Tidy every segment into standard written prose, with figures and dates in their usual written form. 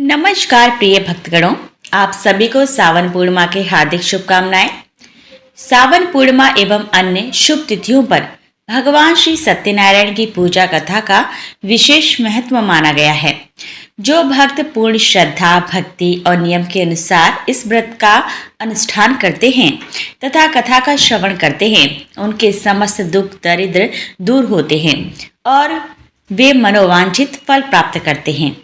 नमस्कार प्रिय भक्तगणों, आप सभी को सावन पूर्णिमा के हार्दिक शुभकामनाएं। सावन पूर्णिमा एवं अन्य शुभ तिथियों पर भगवान श्री सत्यनारायण की पूजा कथा का विशेष महत्व माना गया है। जो भक्त पूर्ण श्रद्धा, भक्ति और नियम के अनुसार इस व्रत का अनुष्ठान करते हैं तथा कथा का श्रवण करते हैं, उनके समस्त दुख दरिद्र दूर होते हैं और वे मनोवांछित फल प्राप्त करते हैं।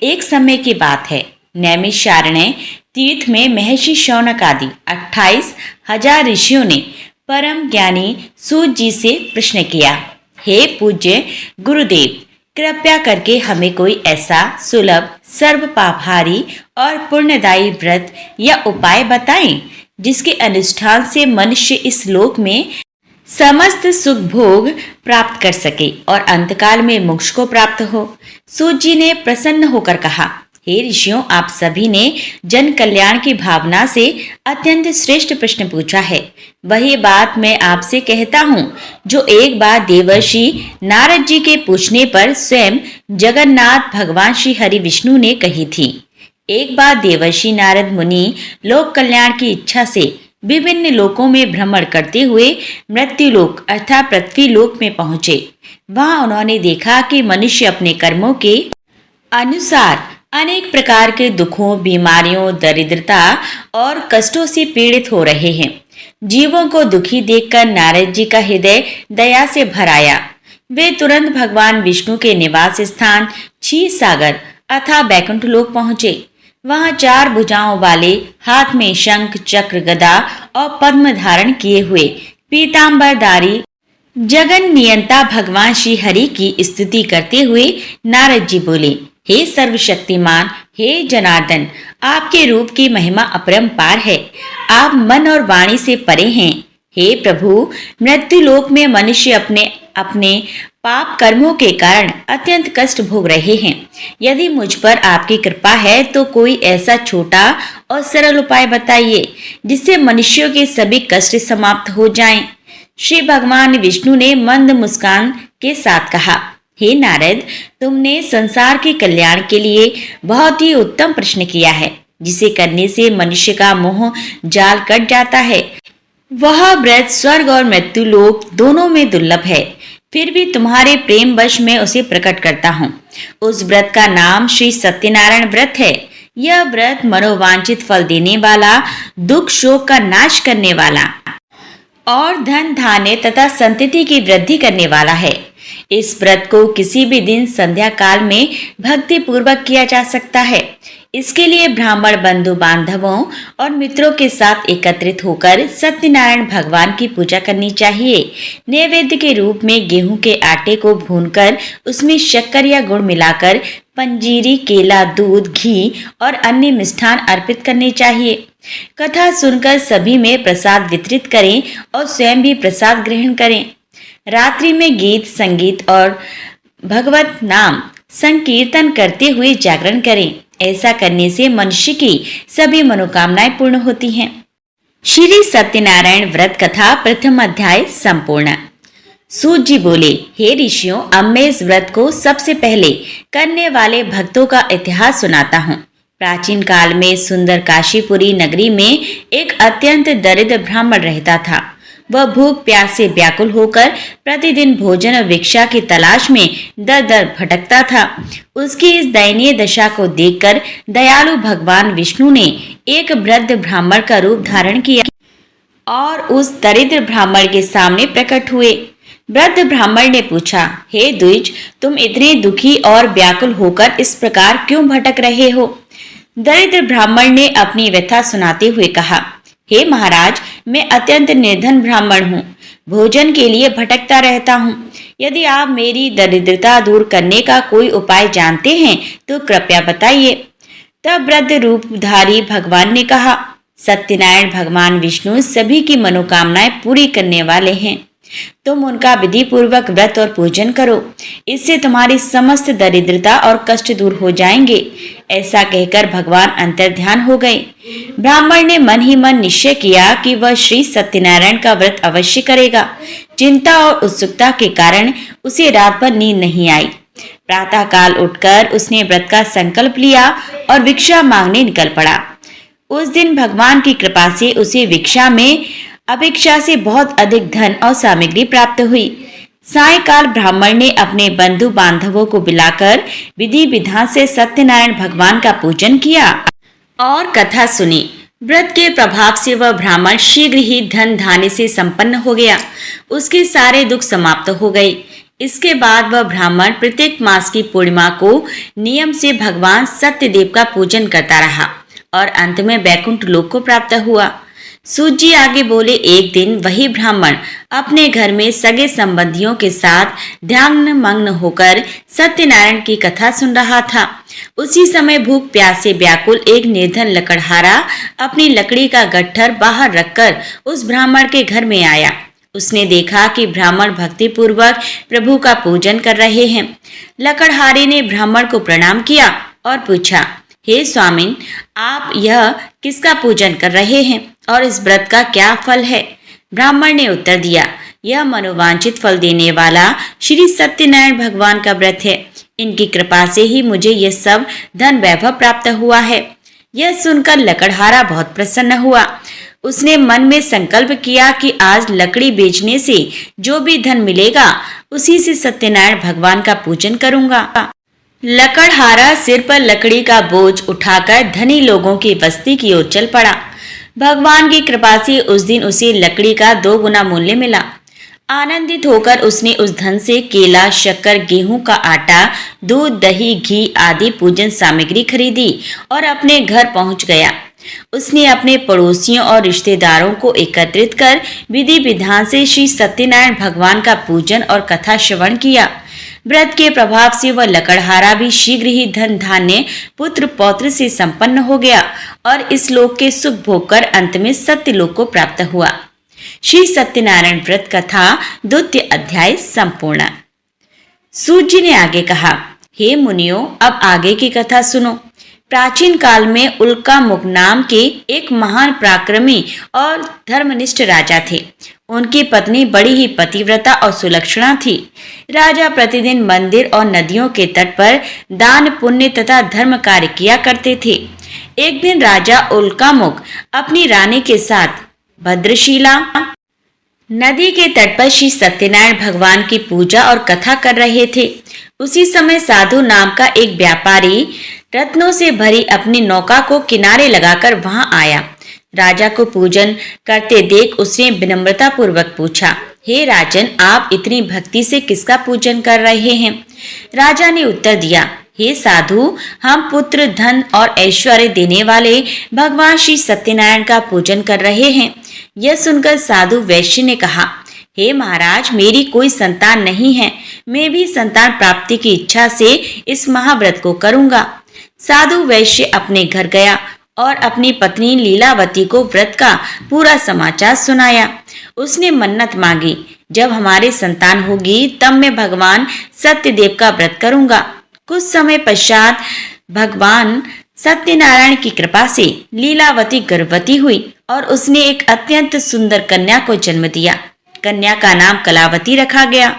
एक समय की बात है, नैमिषारण्य तीर्थ में महर्षि शौनक आदि 28,000 ऋषियों ने परम ज्ञानी सूत जी से प्रश्न किया, हे पूज्य गुरुदेव, कृपया करके हमें कोई ऐसा सुलभ, सर्व पापहारी और पुण्यदायी व्रत या उपाय बताएं जिसके अनुष्ठान से मनुष्य इस लोक में समस्त सुख भोग प्राप्त कर सके और अंतकाल में मोक्ष को प्राप्त हो। सूत जी ने प्रसन्न होकर कहा, हे ऋषियों, आप सभी ने जन कल्याण की भावना से अत्यंत श्रेष्ठ प्रश्न पूछा है। वही बात मैं आपसे कहता हूँ जो एक बार देवर्षि नारद जी के पूछने पर स्वयं जगन्नाथ भगवान श्री हरि विष्णु ने कही थी। एक बार देवर्षि नारद मुनि लोक कल्याण की इच्छा से विभिन्न लोकों में भ्रमण करते हुए मृत्यु लोक अर्थात पृथ्वी लोक में पहुंचे। वहां उन्होंने देखा कि मनुष्य अपने कर्मों के अनुसार अनेक प्रकार के दुखों, बीमारियों, दरिद्रता और कष्टों से पीड़ित हो रहे हैं। जीवों को दुखी देखकर नारद जी का हृदय दया से भर आया। वे तुरंत भगवान विष्णु के निवास स्थान क्षीर सागर अथवा बैकुंठ लोक पहुंचे। वहां 4 भुजाओं वाले, हाथ में शंख, चक्र, गदा और पद्म धारण किए हुए पीतांबरधारी जगन नियंता भगवान श्री हरि की स्तुति करते हुए नारद जी बोले, हे सर्वशक्तिमान, हे जनार्दन, आपके रूप की महिमा अपरंपार है। आप मन और वाणी से परे हैं। हे प्रभु, मृत्यु लोक में मनुष्य अपने पाप कर्मों के कारण अत्यंत कष्ट भोग रहे हैं। यदि मुझ पर आपकी कृपा है तो कोई ऐसा छोटा और सरल उपाय बताइए जिससे मनुष्यों के सभी कष्ट समाप्त हो जाएं। श्री भगवान विष्णु ने मंद मुस्कान के साथ कहा, हे नारद, तुमने संसार के कल्याण के लिए बहुत ही उत्तम प्रश्न किया है, जिसे करने से मनुष्य का मोह जाल कट जाता है। वह व्रत स्वर्ग और मृत्यु लोक दोनों में दुर्लभ है, फिर भी तुम्हारे प्रेम वश में उसे प्रकट करता हूँ। उस व्रत का नाम श्री सत्यनारायण व्रत है। यह व्रत मनोवांछित फल देने वाला, दुख शोक का नाश करने वाला और धन धान्य तथा संतति की वृद्धि करने वाला है। इस व्रत को किसी भी दिन संध्या काल में भक्ति पूर्वक किया जा सकता है। इसके लिए ब्राह्मण बंधु बांधवों और मित्रों के साथ एकत्रित होकर सत्यनारायण भगवान की पूजा करनी चाहिए। नैवेद्य के रूप में गेहूं के आटे को भूनकर उसमें शक्कर या गुड़ मिलाकर पंजीरी, केला, दूध, घी और अन्य मिष्ठान अर्पित करने चाहिए। कथा सुनकर सभी में प्रसाद वितरित करें और स्वयं भी प्रसाद ग्रहण करें। रात्रि में गीत, संगीत और भगवत नाम संकीर्तन करते हुए जागरण करें। ऐसा करने से मनुष्य की सभी मनोकामनाएं पूर्ण होती हैं। श्री सत्यनारायण व्रत कथा प्रथम अध्याय संपूर्ण। सूत जी बोले, हे ऋषियों, अब मैं इस व्रत को सबसे पहले करने वाले भक्तों का इतिहास सुनाता हूँ। प्राचीन काल में सुंदर काशीपुरी नगरी में एक अत्यंत दरिद्र ब्राह्मण रहता था। वह भूख प्यास से व्याकुल होकर प्रतिदिन भोजन और भिक्षा की तलाश में दर दर भटकता था। उसकी इस दयनीय दशा को देखकर दयालु भगवान विष्णु ने एक वृद्ध ब्राह्मण का रूप धारण किया और उस दरिद्र ब्राह्मण के सामने प्रकट हुए। वृद्ध ब्राह्मण ने पूछा, हे द्विज, तुम इतने दुखी और व्याकुल होकर इस प्रकार क्यों भटक रहे हो? दरिद्र ब्राह्मण ने अपनी व्यथा सुनाते हुए कहा, हे महाराज, मैं अत्यंत निर्धन ब्राह्मण हूँ। भोजन के लिए भटकता रहता हूँ। यदि आप मेरी दरिद्रता दूर करने का कोई उपाय जानते हैं तो कृपया बताइए। तब वृद्ध रूपधारी भगवान ने कहा, सत्यनारायण भगवान विष्णु सभी की मनोकामनाएं पूरी करने वाले हैं। तुम उनका विधि पूर्वक व्रत और पूजन करो, इससे तुम्हारी समस्त दरिद्रता और कष्ट दूर हो जाएंगे। ऐसा कहकर भगवान अंतर्ध्यान हो गए। ब्राह्मण ने मन ही मन निश्चय किया कि वह श्री सत्यनारायण का व्रत अवश्य करेगा। चिंता और उत्सुकता के कारण उसे रात भर नींद नहीं आई। प्रातःकाल उठकर उसने व्रत का संकल्प लिया और भिक्षा मांगने निकल पड़ा। उस दिन भगवान की कृपा से उसे भिक्षा में अपेक्षा से बहुत अधिक धन और सामग्री प्राप्त हुई। सायंकाल ब्राह्मण ने अपने बंधु बांधवों को बुलाकर विधि विधान से सत्यनारायण भगवान का पूजन किया और कथा सुनी। व्रत के प्रभाव से वह ब्राह्मण शीघ्र ही धन धान्य से संपन्न हो गया। उसके सारे दुख समाप्त हो गए। इसके बाद वह ब्राह्मण प्रत्येक मास की पूर्णिमा को नियम से भगवान सत्यदेव का पूजन करता रहा और अंत में वैकुंठ लोक को प्राप्त हुआ। सूत जी आगे बोले, एक दिन वही ब्राह्मण अपने घर में सगे संबंधियों के साथ ध्यान मग्न होकर सत्यनारायण की कथा सुन रहा था। उसी समय भूख प्यास से व्याकुल एक निर्धन लकड़हारा अपनी लकड़ी का गट्ठर बाहर रखकर उस ब्राह्मण के घर में आया। उसने देखा कि ब्राह्मण भक्ति पूर्वक प्रभु का पूजन कर रहे हैं। लकड़हारे ने ब्राह्मण को प्रणाम किया और पूछा, हे स्वामिन, आप यह किसका पूजन कर रहे हैं और इस व्रत का क्या फल है? ब्राह्मण ने उत्तर दिया, यह मनोवांछित फल देने वाला श्री सत्यनारायण भगवान का व्रत है। इनकी कृपा से ही मुझे यह सब धन वैभव प्राप्त हुआ है। यह सुनकर लकड़हारा बहुत प्रसन्न हुआ। उसने मन में संकल्प किया कि आज लकड़ी बेचने से जो भी धन मिलेगा उसी से सत्यनारायण भगवान का पूजन करूंगा। लकड़हारा सिर पर लकड़ी का बोझ उठाकर धनी लोगों की बस्ती की ओर चल पड़ा। भगवान की कृपा से उस दिन उसे लकड़ी का 2 गुना मूल्य मिला। आनंदित होकर उसने उस धन से केला, शक्कर, गेहूं का आटा, दूध, दही, घी आदि पूजन सामग्री खरीदी और अपने घर पहुंच गया। उसने अपने पड़ोसियों और रिश्तेदारों को एकत्रित कर विधि विधान से श्री सत्यनारायण भगवान का पूजन और कथा श्रवण किया। व्रत के प्रभाव से वह लकड़हारा भी शीघ्र ही धन धान्य पुत्र पौत्र से संपन्न हो गया और इस लोक के सुख भोग कर अंत में सत्य लोक को प्राप्त हुआ। श्री सत्यनारायण व्रत कथा 2 अध्याय संपूर्ण। सूत जी ने आगे कहा, हे मुनियों, अब आगे की कथा सुनो। प्राचीन काल में उल्कामुख नाम के एक महान पराक्रमी और धर्मनिष्ठ राजा थे। उनकी पत्नी बड़ी ही पतिव्रता और सुलक्षणा थी। राजा प्रतिदिन मंदिर और नदियों के तट पर दान, पुण्य तथा धर्म कार्य किया करते थे। एक दिन राजा उल्कामुख अपनी रानी के साथ भद्रशिला नदी के तट पर श्री सत्यनारायण भगवान की पूजा और कथा कर रहे थे। उसी समय साधु नाम का एक व्यापारी रत्नों से भरी अपनी नौका को किनारे लगाकर वहां आया। राजा को पूजन करते देख उसने विनम्रता पूर्वक पूछा, हे राजन, आप इतनी भक्ति से किसका पूजन कर रहे हैं? राजा ने उत्तर दिया, हे साधु, हम पुत्र, धन और ऐश्वर्य देने वाले भगवान श्री सत्यनारायण का पूजन कर रहे हैं। यह सुनकर साधु वैश्य ने कहा, हे महाराज, मेरी कोई संतान नहीं है। मैं भी संतान प्राप्ति की इच्छा से इस महाव्रत को करूंगा। साधु वैश्य अपने घर गया और अपनी पत्नी लीलावती को व्रत का पूरा समाचार सुनाया। उसने मन्नत मांगी, जब हमारे संतान होगी तब मैं भगवान सत्यदेव का व्रत करूंगा। कुछ समय पश्चात भगवान सत्यनारायण की कृपा से लीलावती गर्भवती हुई और उसने एक अत्यंत सुंदर कन्या को जन्म दिया। कन्या का नाम कलावती रखा गया।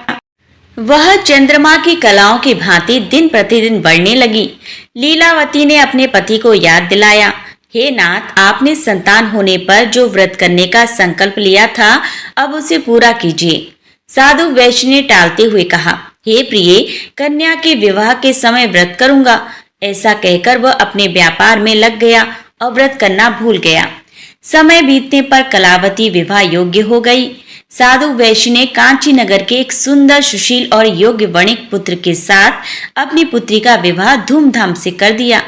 वह चंद्रमा की कलाओं की भांति दिन प्रतिदिन बढ़ने लगी। लीलावती ने अपने पति को याद दिलाया, हे नाथ, आपने संतान होने पर जो व्रत करने का संकल्प लिया था, अब उसे पूरा कीजिए। साधु वैश्य ने टालते हुए कहा, हे प्रिय, कन्या के विवाह के समय व्रत करूंगा। ऐसा कहकर वह अपने व्यापार में लग गया और व्रत करना भूल गया। समय बीतने पर कलावती विवाह योग्य हो गई। साधु वैश्य ने कांची नगर के एक सुंदर, सुशील और योग्य वणिक पुत्र के साथ अपनी पुत्री का विवाह धूमधाम से कर दिया।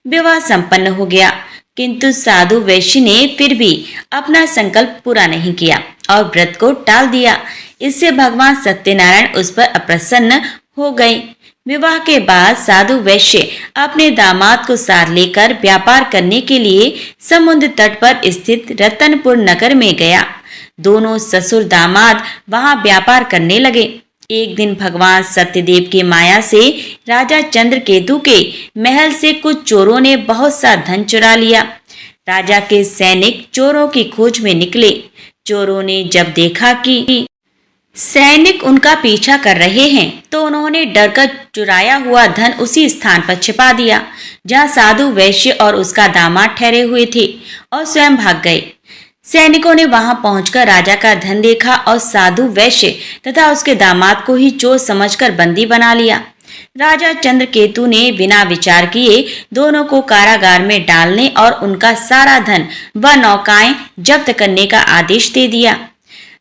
विवाह संपन्न हो गया, किंतु साधु वैश्य ने फिर भी अपना संकल्प पूरा नहीं किया और व्रत को टाल दिया। इससे भगवान सत्यनारायण उस पर अप्रसन्न हो गए। विवाह के बाद साधु वैश्य अपने दामाद को साथ लेकर व्यापार करने के लिए समुद्र तट पर स्थित रतनपुर नगर में गया। दोनों ससुर दामाद वहां व्यापार करने लगे। एक दिन भगवान सत्यदेव की माया से राजा चंद्रकेतु के महल से कुछ चोरों ने बहुत सा धन चुरा लिया। राजा के सैनिक चोरों की खोज में निकले। चोरों ने जब देखा कि सैनिक उनका पीछा कर रहे हैं, तो उन्होंने डर कर चुराया हुआ धन उसी स्थान पर छिपा दिया जहां साधु वैश्य और उसका दामाद ठहरे हुए थे और स्वयं भाग गए। सैनिकों ने वहां पहुंचकर राजा का धन देखा और साधु वैश्य तथा उसके दामाद को ही चोर समझकर बंदी बना लिया। राजा चंद्रकेतु ने बिना विचार किए दोनों को कारागार में डालने और उनका सारा धन व नौकाएं जब्त करने का आदेश दे दिया।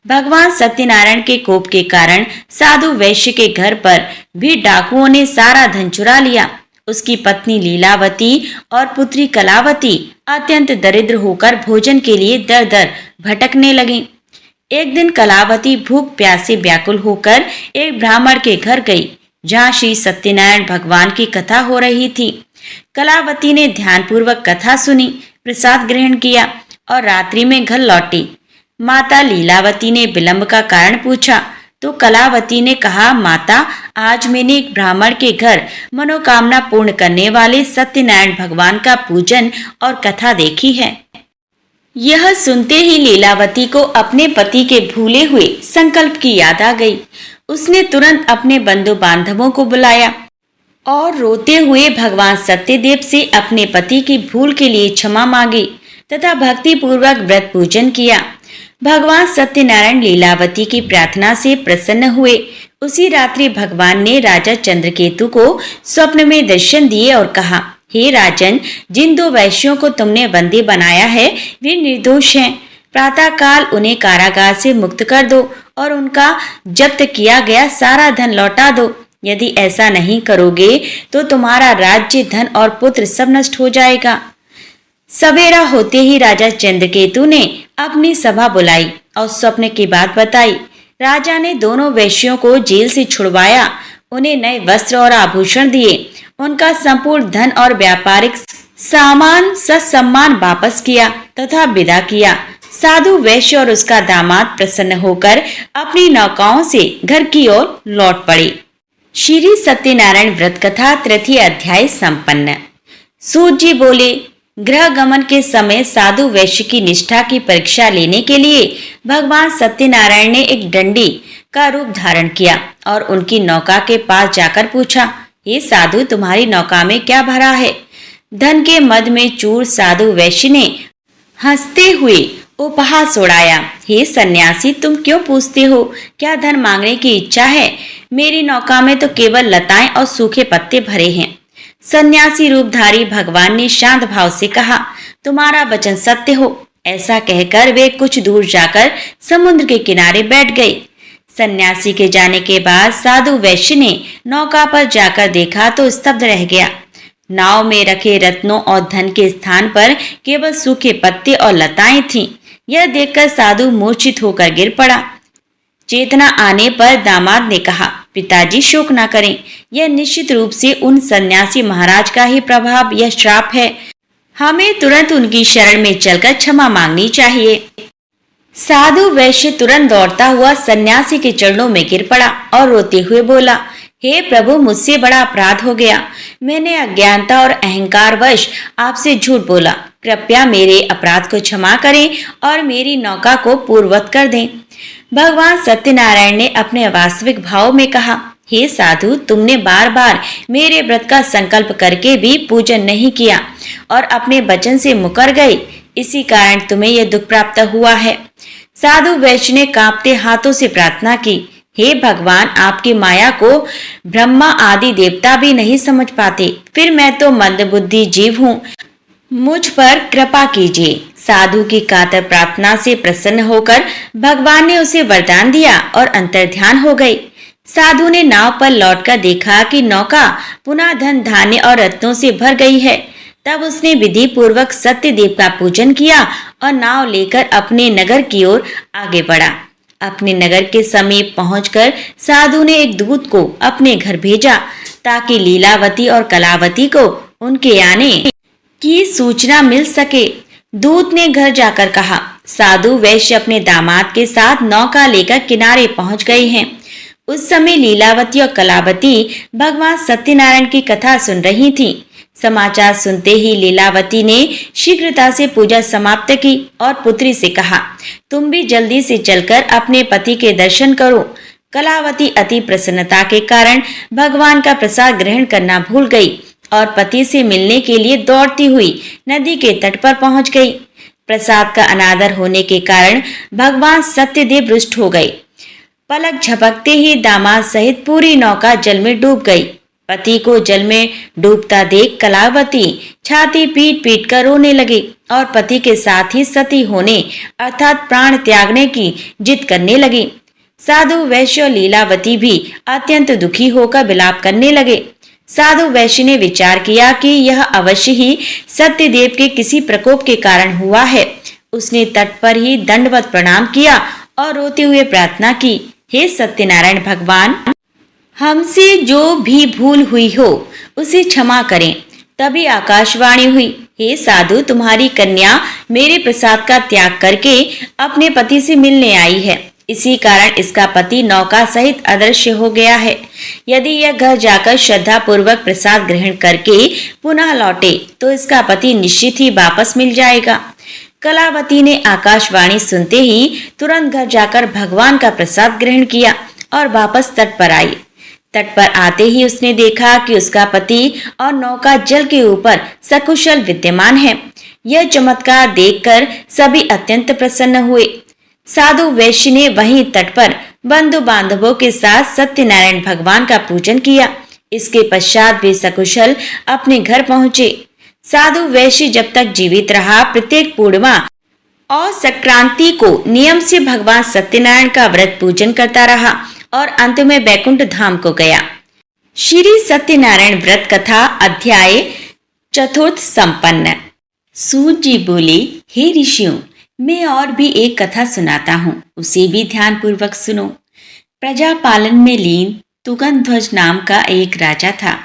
भगवान सत्यनारायण के कोप के कारण साधु वैश्य के घर पर भी डाकुओं ने सारा धन चुरा लिया। उसकी पत्नी लीलावती और पुत्री कलावती अत्यंत दरिद्र होकर भोजन के लिए दर दर भटकने लगी। एक दिन कलावती भूख प्यास से व्याकुल होकर एक ब्राह्मण के घर गई जहाँ श्री सत्यनारायण भगवान की कथा हो रही थी। कलावती ने ध्यानपूर्वक कथा सुनी, प्रसाद ग्रहण किया और रात्रि में घर लौटी। माता लीलावती ने विलंब का कारण पूछा तो कलावती ने कहा, माता, आज मैंने एक ब्राह्मण के घर मनोकामना पूर्ण करने वाले सत्यनारायण भगवान का पूजन और कथा देखी है। यह सुनते ही लीलावती को अपने पति के भूले हुए संकल्प की याद आ गई। उसने तुरंत अपने बंधु बांधवों को बुलाया और रोते हुए भगवान सत्यदेव से अपने पति की भूल के लिए क्षमा मांगी तथा भक्ति पूर्वक व्रत पूजन किया। भगवान सत्यनारायण लीलावती की प्रार्थना से प्रसन्न हुए। उसी रात्रि भगवान ने राजा चंद्रकेतु को स्वप्न में दर्शन दिए और कहा, हे राजन, जिन दो वैश्यों को तुमने बंदी बनाया है वे निर्दोष हैं। प्रातः काल उन्हें कारागार से मुक्त कर दो और उनका जब्त किया गया सारा धन लौटा दो। यदि ऐसा नहीं करोगे तो तुम्हारा राज्य, धन और पुत्र सब नष्ट हो जाएगा। सवेरा होते ही राजा चंद्रकेतु ने अपनी सभा बुलाई और स्वप्न की बात बताई। राजा ने दोनों वैश्यों को जेल से छुड़वाया, उन्हें नए वस्त्र और आभूषण दिए, उनका संपूर्ण धन और व्यापारिक सामान ससम्मान वापस किया तथा विदा किया। साधु वैश्य और उसका दामाद प्रसन्न होकर अपनी नौकाओं से घर की ओर लौट पड़े। श्री सत्यनारायण व्रत कथा तृतीय अध्याय संपन्न। सूत जी बोले, गृह गमन के समय साधु वैश्य की निष्ठा की परीक्षा लेने के लिए भगवान सत्यनारायण ने एक डंडी का रूप धारण किया और उनकी नौका के पास जाकर पूछा, हे साधु, तुम्हारी नौका में क्या भरा है? धन के मद में चूर साधु वैश्य ने हंसते हुए उपहास उड़ाया, हे सन्यासी, तुम क्यों पूछते हो? क्या धन मांगने की इच्छा है? मेरी नौका में तो केवल लताएं और सूखे पत्ते भरे हैं। सन्यासी रूपधारी भगवान ने शांत भाव से कहा, तुम्हारा वचन सत्य हो। ऐसा कहकर वे कुछ दूर जाकर समुद्र के किनारे बैठ गए। सन्यासी के जाने के बाद साधु वैश्य ने नौका पर जाकर देखा तो स्तब्ध रह गया। नाव में रखे रत्नों और धन के स्थान पर केवल सूखे पत्ते और लताएं थीं। यह देखकर साधु मूर्छित होकर गिर पड़ा। चेतना आने पर दामाद ने कहा, पिताजी, शोक न करें, यह निश्चित रूप से उन सन्यासी महाराज का ही प्रभाव, यह श्राप है। हमें तुरंत उनकी शरण में चलकर क्षमा मांगनी चाहिए। साधु वैश्य तुरंत दौड़ता हुआ सन्यासी के चरणों में गिर पड़ा और रोते हुए बोला, हे प्रभु, मुझसे बड़ा अपराध हो गया। मैंने अज्ञानता और अहंकार वश आपसे झूठ बोला। कृपया मेरे अपराध को क्षमा करें और मेरी नौका को पूर्ववत कर दें। भगवान सत्यनारायण ने अपने वास्तविक भाव में कहा, हे साधु, तुमने बार बार मेरे व्रत का संकल्प करके भी पूजन नहीं किया और अपने वचन से मुकर गए। इसी कारण तुम्हें यह दुख प्राप्त हुआ है। साधु वैश्य ने कांपते हाथों से प्रार्थना की, हे भगवान, आपकी माया को ब्रह्मा आदि देवता भी नहीं समझ पाते, फिर मैं तो मंदबुद्धि जीव हूँ, मुझ पर कृपा कीजिए। साधु की कातर प्रार्थना से प्रसन्न होकर भगवान ने उसे वरदान दिया और अंतर्ध्यान हो गई। साधु ने नाव पर लौटकर देखा कि नौका पुनः धन धान्य और रत्नों से भर गई है। तब उसने विधि पूर्वक सत्यदेव का पूजन किया और नाव लेकर अपने नगर की ओर आगे बढ़ा। अपने नगर के समीप पहुंचकर साधु ने एक दूत को अपने घर भेजा ताकि लीलावती और कलावती को उनके आने की सूचना मिल सके। दूत ने घर जाकर कहा, साधु वैश्य अपने दामाद के साथ नौका लेकर किनारे पहुंच गए हैं। उस समय लीलावती और कलावती भगवान सत्यनारायण की कथा सुन रही थीं। समाचार सुनते ही लीलावती ने शीघ्रता से पूजा समाप्त की और पुत्री से कहा, तुम भी जल्दी से चलकर अपने पति के दर्शन करो। कलावती अति प्रसन्नता के कारण भगवान का प्रसाद ग्रहण करना भूल गई और पति से मिलने के लिए दौड़ती हुई नदी के तट पर पहुंच गई। प्रसाद का अनादर होने के कारण भगवान सत्यदेव रुष्ट हो गए। पलक झपकते ही दामाद सहित पूरी नौका जल में डूब गई। पति को जल में डूबता देख कलावती छाती पीट पीट कर रोने लगी और पति के साथ ही सती होने अर्थात प्राण त्यागने की जिद करने लगी। साधु वैश्य और लीलावती भी अत्यंत दुखी होकर विलाप करने लगे। साधु वैश्य ने विचार किया कि यह अवश्य ही सत्यदेव के किसी प्रकोप के कारण हुआ है। उसने तट पर ही दंडवत प्रणाम किया और रोते हुए प्रार्थना की, हे सत्यनारायण भगवान, हमसे जो भी भूल हुई हो उसे क्षमा करें। तभी आकाशवाणी हुई, हे साधु, तुम्हारी कन्या मेरे प्रसाद का त्याग करके अपने पति से मिलने आई है। इसी कारण इसका पति नौका सहित अदृश्य हो गया है। यदि यह घर जाकर श्रद्धा पूर्वक प्रसाद ग्रहण करके पुनः लौटे तो इसका पति निश्चित ही वापस मिल जाएगा। कलावती ने आकाशवाणी सुनते ही तुरंत घर जाकर भगवान का प्रसाद ग्रहण किया और वापस तट पर आई। तट पर आते ही उसने देखा कि उसका पति और नौका जल के ऊपर सकुशल विद्यमान है। यह चमत्कार देखकर सभी अत्यंत प्रसन्न हुए। साधु वैश्य ने वहीं तट पर बंधु बांधवों के साथ सत्यनारायण भगवान का पूजन किया। इसके पश्चात वे सकुशल अपने घर पहुंचे। साधु वैश्य जब तक जीवित रहा प्रत्येक पूर्णिमा और संक्रांति को नियम से भगवान सत्यनारायण का व्रत पूजन करता रहा और अंत में बैकुंठ धाम को गया। श्री सत्यनारायण व्रत कथा अध्याय चतुर्थ संपन्न। सूत जी बोले, हे ऋषियों, मैं और भी एक कथा सुनाता हूँ, उसे भी ध्यान पूर्वक सुनो। प्रजा पालन में लीन तुगंध्वज नाम का एक राजा था।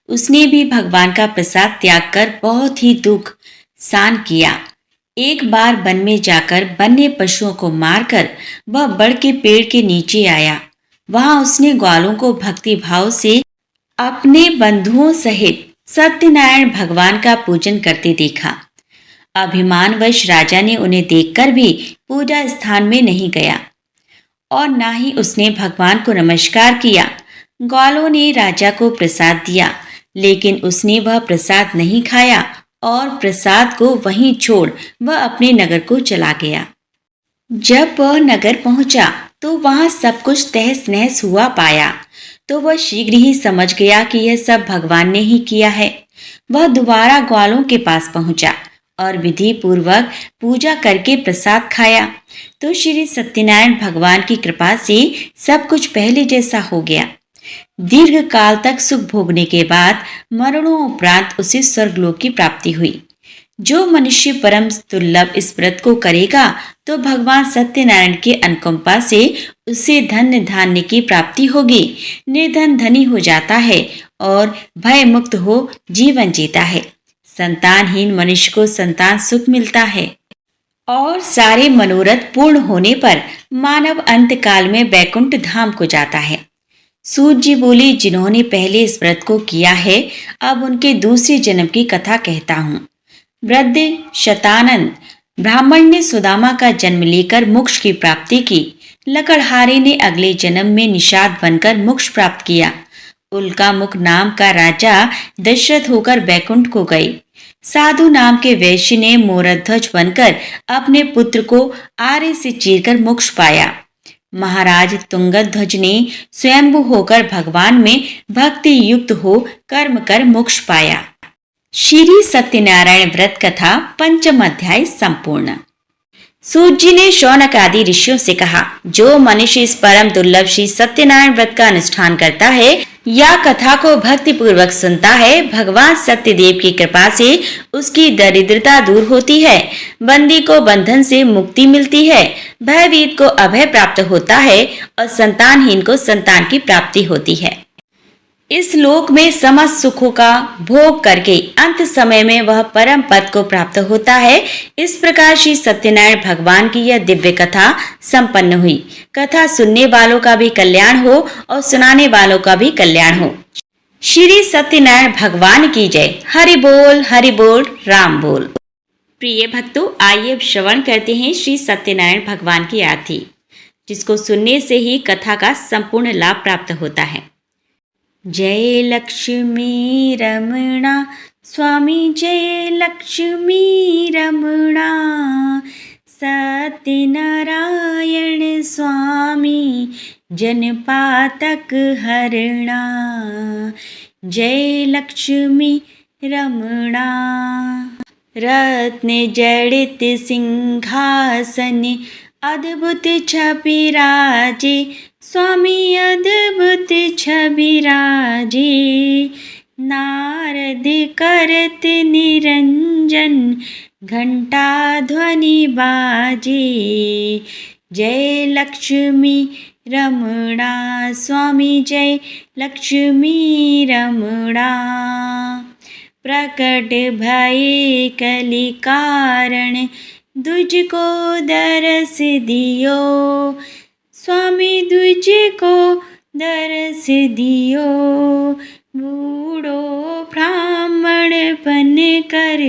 उसने भी भगवान का प्रसाद त्याग कर बहुत ही दुख सहन किया। एक बार वन में जाकर वन्य पशुओं को मारकर वह बड़ के पेड़ के नीचे आया। वहां उसने ग्वालों को भक्ति भाव से अपने बंधुओं सहित सत्यनारायण भगवान का पूजन करते देखा। अभिमानवश राजा ने उन्हें देखकर भी पूजा स्थान में नहीं गया और ना ही उसने भगवान को नमस्कार किया। ग्वालों ने राजा को प्रसाद दिया, लेकिन उसने वह प्रसाद नहीं खाया और प्रसाद को वहीं छोड़ वह अपने नगर को चला गया। जब वह नगर पहुंचा तो वहां सब कुछ तहस नहस हुआ पाया तो वह शीघ्र ही समझ गया कि यह सब भगवान ने ही किया है। वह दोबारा ग्वालों के पास पहुंचा और विधि पूर्वक पूजा करके प्रसाद खाया तो श्री सत्यनारायण भगवान की कृपा से सब कुछ पहले जैसा हो गया। दीर्घ काल तक सुख भोगने के बाद मरणोपरांत उसे स्वर्गलोक की प्राप्ति हुई। जो मनुष्य परम दुर्लभ इस व्रत को करेगा तो भगवान सत्यनारायण के अनुकंपा से उसे धन धान्य की प्राप्ति होगी। निर्धन धनी हो जाता है और भय मुक्त हो जीवन जीता है। संतानहीन मनुष्य को संतान सुख मिलता है और सारे मनोरथ पूर्ण होने पर मानव अंत काल में बैकुंठ धाम को जाता है। सूत जी बोले, जिन्होंने पहले इस व्रत को किया है अब उनके दूसरे जन्म की कथा कहता हूँ। वृद्ध शतानंद ब्राह्मण ने सुदामा का जन्म लेकर मोक्ष की प्राप्ति की। लकड़हारे ने अगले जन्म में निषाद बनकर मोक्ष प्राप्त किया। उल्का मुख नाम का राजा दशरथ होकर बैकुंठ को गए। साधु नाम के वैश्य ने मोरध्वज बनकर अपने पुत्र को आरे से चीरकर मोक्ष पाया। महाराज तुंगध्वज ने स्वयंभू होकर भगवान में भक्ति युक्त हो कर्म कर मोक्ष पाया। श्री सत्यनारायण व्रत कथा पंचम अध्याय संपूर्ण। सूत जी ने शौनक आदि ऋषियों से कहा, जो मनुष्य इस परम दुर्लभ श्री सत्यनारायण व्रत का अनुष्ठान करता है या कथा को भक्ति पूर्वक सुनता है, भगवान सत्यदेव की कृपा से उसकी दरिद्रता दूर होती है, बंदी को बंधन से मुक्ति मिलती है, भयभीत को अभय प्राप्त होता है और संतानहीन को संतान की प्राप्ति होती है। इस लोक में समस्त सुखों का भोग करके अंत समय में वह परम पद को प्राप्त होता है। इस प्रकार श्री सत्यनारायण भगवान की यह दिव्य कथा संपन्न हुई। कथा सुनने वालों का भी कल्याण हो और सुनाने वालों का भी कल्याण हो। श्री सत्यनारायण भगवान की जय। हरि बोल राम बोल। प्रिय भक्तों, आइए अब श्रवण करते हैं श्री सत्यनारायण भगवान की आरती। जिसको सुनने से ही कथा का संपूर्ण लाभ प्राप्त होता है। जय लक्ष्मी रमणा स्वामी, जय लक्ष्मी रमणा, सत्यनारायण स्वामी जनपातक हरणा। जय लक्ष्मी रमणा। रत्न जड़ित सिंहासन अद्भुत छवि राजे, स्वामी अद्भुत छवि राजे। नारद करत निरंजन घंटा ध्वनि बाजे। जय लक्ष्मी रमणा स्वामी, जय लक्ष्मी रमणा। प्रकट भये कलि कारण तुझको दरस दियो, स्वामी तुझको दरस दियो। बूढ़ो ब्राह्मण बन कर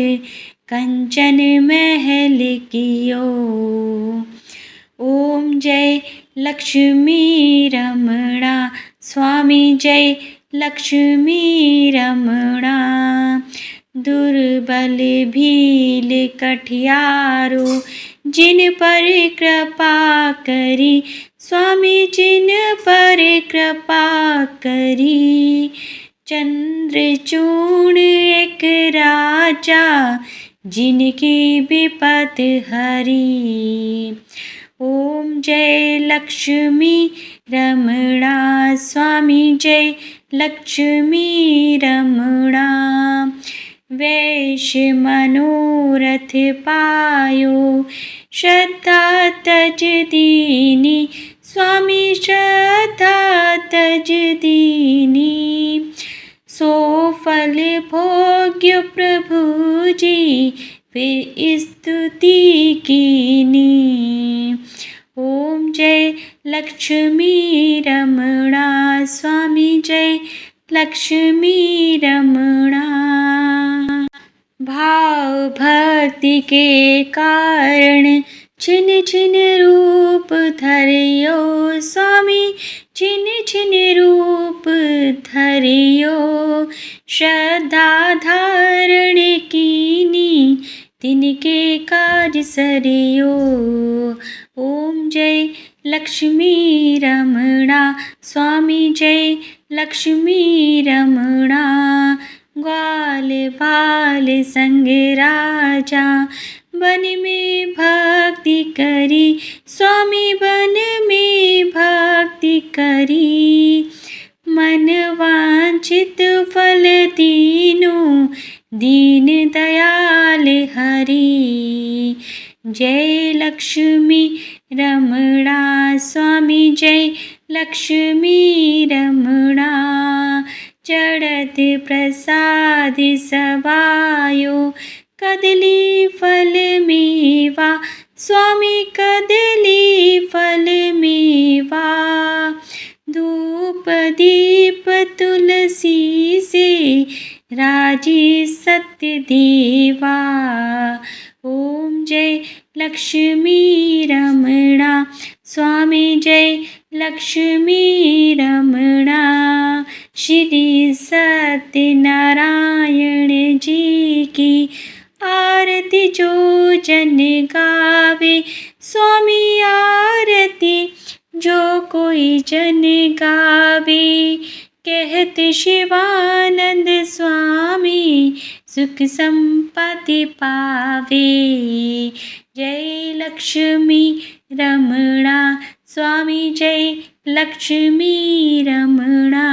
कंचन महल कियो। ओम जय लक्ष्मी रमणा स्वामी, जय लक्ष्मी रमणा। दुर्बल भील कठियारो जिन पर कृपा करी, स्वामी जिन पर कृपा करी। चंद्रचूड़ एक राजा जिनकी विपत हरी। ओम जय लक्ष्मी रमणा स्वामी, जय लक्ष्मी रमणा। वैश्य मनोरथ पायो श्रद्धा तज दीनी, स्वामी श्रद्धा तज दीनी। सो फल भोग्य प्रभु जी फिर स्तुति कीनी। ओम जय लक्ष्मी रमणा स्वामी, जय लक्ष्मी रमणा। भाव भक्ति के कारण छिन छिन रूप धरियो, स्वामी छिन छिन रूप धरियो। श्रद्धा धारण कीनी तिनके काज सरियो। ओम जय लक्ष्मी रमणा स्वामी, जय लक्ष्मी रमणा। ग्वाल बाल संग राजा वन में भक्ति करी, स्वामी वन में भक्ति करी। मन वांछित फल तीनों दीन दयाल हरि। जय लक्ष्मी रमणा स्वामी, जय लक्ष्मी रमणा। चढ़त प्रसाद सवायो कदली फल मेवा, स्वामी कदली फल मेवा। धूप दीप तुलसी से राजी सत्य देवा। ओम जय लक्ष्मी रमणा स्वामी, जय लक्ष्मी रमणा। श्री सत्यनारायण जी की आरती जो जन गावे, स्वामी आरती जो कोई जन गावे। कहते शिवानंद स्वामी सुख संपत्ति पावे। जय लक्ष्मी रमणा स्वामी, जय लक्ष्मी रमणा।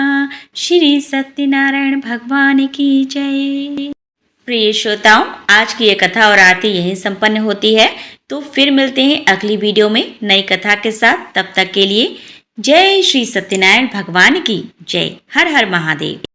श्री सत्यनारायण भगवान की जय। प्रिय श्रोताओं, आज की ये कथा और आरती यहीं संपन्न होती है। तो फिर मिलते हैं अगली वीडियो में नई कथा के साथ। तब तक के लिए जय श्री सत्यनारायण भगवान की जय। हर हर महादेव।